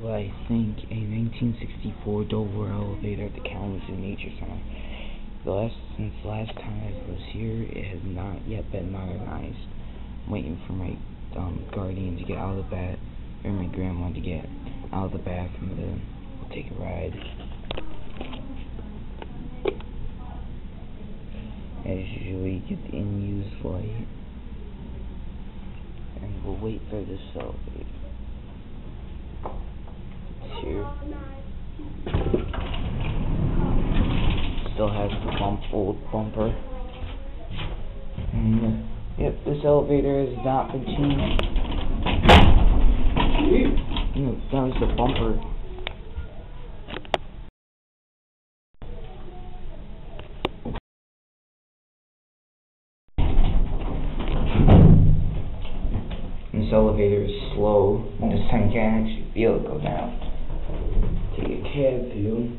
what I think, a 1964 Dover elevator at the Kalamazoo Nature Center. Since the last time I was here, it has not yet been modernized. I'm waiting for my guardian to get out of the bath, or my grandma to get out of the bathroom, and then we'll take a ride. As usual, you get the in-use light, and we'll wait for this elevator. It's here. Still has the old bumper. And, yep, this elevator has not been changed. No, that was the bumper. This elevator is slow, and this time you can't actually feel it go down. Take a cab view.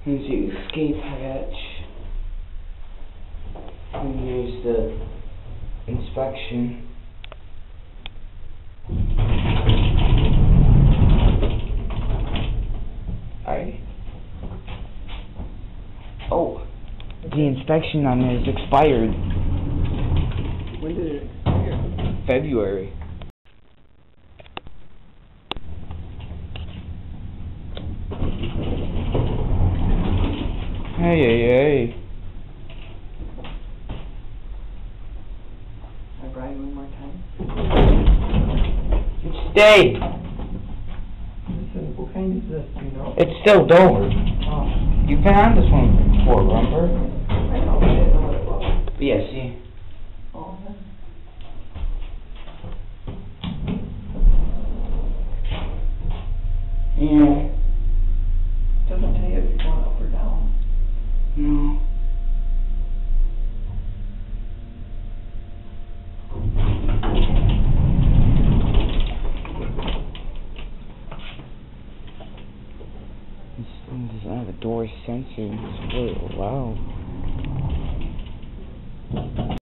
Here's the escape hatch. And here's the inspection. Alright. Oh, the inspection on it is expired. When did it expire? February. Hey. I brag one more time. Stay! Listen, what kind is this, you know? It's still Dover. Oh. You've been on this one before, remember? I know, but I didn't know what it was. But yeah, see. Oh, Yeah. doesn't tell you if you're going up or down. No. This thing doesn't have a door sensor. It's really loud.